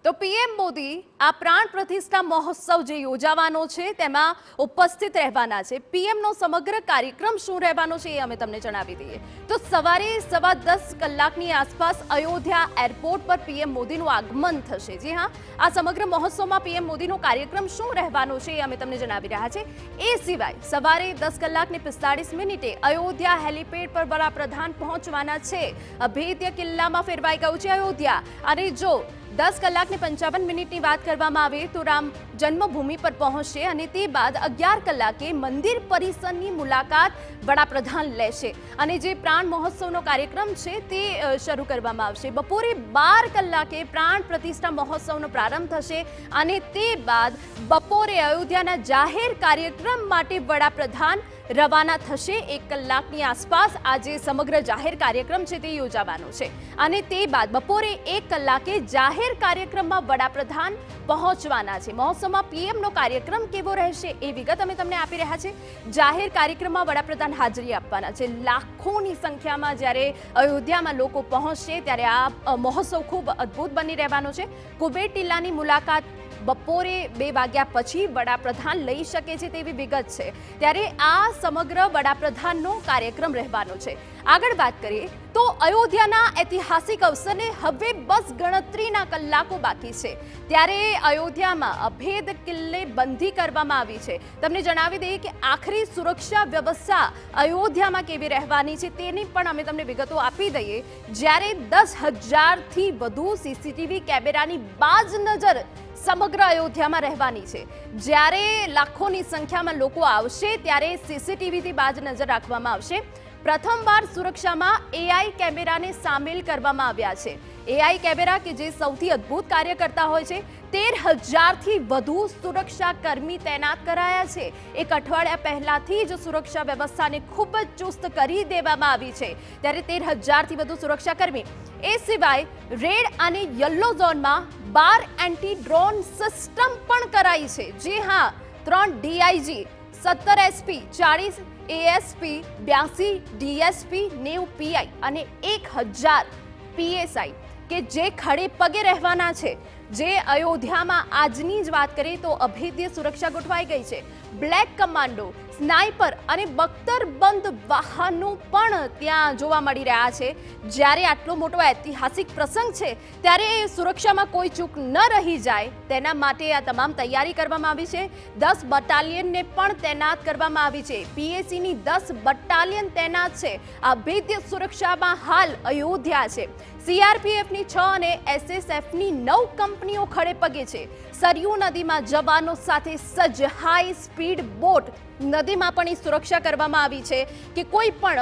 તો પીએમ મોદી આ પ્રાણ પ્રતિષ્ઠા મહોત્સવ જે યોજાવાનો છે તેમાં ઉપસ્થિત રહેવાના છે। પીએમનો સમગ્ર કાર્યક્રમ શું રહેવાનો છે એ અમે તમને જણાવી દઈએ તો સવારે 10:15 કલાકની આસપાસ અયોધ્યા એરપોર્ટ પર પીએમ મોદીનું આગમન થશે। જી હા, આ સમગ્ર મહોત્સવમાં પીએમ મોદીનો કાર્યક્રમ શું રહેવાનો છે એ અમે તમને જણાવી રહ્યા છે। એ સિવાય સવારે 10:45 અયોધ્યા હેલિપેડ પર વડાપ્રધાન પહોંચવાના છે। અભેદ્ય કિલ્લામાં ફેરવાઈ ગયું છે અયોધ્યા। અને જો 10:55 ની વાત કરવામાં આવે તો રામ જન્મભૂમિ પર પહોંચશે અને તે બાદ 11 કલાકે મંદિર પરિસરની મુલાકાત વડાપ્રધાન લેશે અને જે પ્રાણ મહોત્સવનો કાર્યક્રમ છે તે શરૂ કરવામાં આવશે। બપોરે 12 કલાકે પ્રાણ પ્રતિષ્ઠા મહોત્સવનો પ્રારંભ થશે અને તે બાદ બપોરે અયોધ્યાના જાહેર કાર્યક્રમ માટે વડાપ્રધાન રવાના થશે। 1 કલાકની આસપાસ આજે સમગ્ર જાહેર કાર્યક્રમ છે તે યોજાવાનો છે અને તે બાદ બપોરે 1 કલાકે જાહેર કાર્યક્રમમાં વડાપ્રધાન પહોંચવાના છે। મહોત્સવમાં પીએમનો કાર્યક્રમ કેવો રહેશે એ વિગત અમે તમને આપી રહ્યા છે। જાહેર કાર્યક્રમમાં વડાપ્રધાન હાજરી આપવાના છે। લાખોની સંખ્યામાં જ્યારે અયોધ્યામાં લોકો પહોંચશે ત્યારે આ મહોત્સવ ખૂબ અદ્ભુત બની રહેવાનો છે। કુબેર ટીલાની મુલાકાત બપોરે 2 વાગ્યા પછી વડાપ્રધાન લઈ શકે છે તેવી વિગત છે। ત્યારે આ સમગ્ર વડાપ્રધાનનો કાર્યક્રમ રહેવાનો છે। આગળ વાત કરીએ તો અયોધ્યાના ઐતિહાસિક અવસરને હવે બસ ગણતરીના કલાકો બાકી છે। ત્યારે અયોધ્યામાં અભેદ કિલ્લે બંધી કરવામાં આવી છે। તમને જણાવી દઈએ કે આખરી સુરક્ષા વ્યવસ્થા અયોધ્યામાં કેવી રહેવાની છે તેની પણ અમે તમને વિગતો આપી દઈએ। જ્યારે 10,000થી વધુ સીસીટીવી કેમેરાની બાજ નજર સમગ્ર અયોધ્યામાં રહેવાની છે। જ્યારે લાખોની સંખ્યામાં લોકો આવશે ત્યારે સીસીટીવીથી બાજ નજર રાખવામાં આવશે। પ્રથમવાર સુરક્ષામાં એઆઈ કેમેરાને સામેલ કરવામાં આવ્યા છે। એઆઈ કેમેરા કે જે સૌથી અદ્ભુત કાર્ય કરતા હોય છે। 13,000થી વધુ સુરક્ષા કર્મી તૈનાત કરાયા છે। એક અઠવાડિયા પહેલાથી જ સુરક્ષા વ્યવસ્થાને ખૂબ જ ચુસ્ત કરી દેવામાં આવી છે। ત્યારે 13,000થી વધુ સુરક્ષા કર્મી। એ સિવાય રેડ અને યલો ઝોનમાં 12 એન્ટી ડ્રોન સિસ્ટમ પણ કરાઈ છે। જી હા, 3 DIG, 17 SP, 40 ASP, 82 DSP, 90 PI અને 1000 પીએસઆઈ કે જે ખડે પગે રહેવાના છે। જે અયોધ્યામાં આજની જ વાત કરીએ તો અભેદ્ય સુરક્ષા ગોઠવાઈ ગઈ છે। બ્લેક કમાન્ડો, સ્નાઇપર અને બખ્તરબંધ વાહનો પણ ત્યાં જોવા મળી રહ્યા છે। જ્યારે આટલો મોટો ઐતિહાસિક પ્રસંગ છે ત્યારે સુરક્ષામાં કોઈ ચૂક ન રહી જાય તેના માટે આ તમામ તૈયારી કરવામાં આવી છે। 10 બટાલિયનને પણ તૈનાત કરવામાં આવી છે। પીએસીની 10 બટાલિયન તૈનાત છે। અભેદ્ય સુરક્ષામાં હાલ અયોધ્યા છે। સીઆરપીએફની 6 અને એસએસએફની 9 કંપનીઓ ખડે પગે છે। સરયુ નદીમાં જવાનો સાથે સજ્જ હાઈ સ્પીડ બોટ નદીમાં પણ સુરક્ષા કરવામાં આવી છે કે કોઈ પણ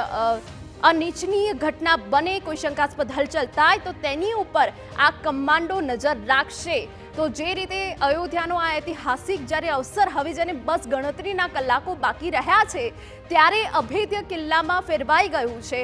અનિચ્છનીય ઘટના બને, કોઈ શંકાસ્પદ હલચલ થાય તો તેની ઉપર આ કમાન્ડો નજર રાખશે। તો જે રીતે અયોધ્યાનો આ ઐતિહાસિક જ્યારે અવસર હવે જેને બસ ગણતરીના કલાકો બાકી રહ્યા છે ત્યારે અભેદ્ય કિલ્લામાં ફેરવાઈ ગયું છે।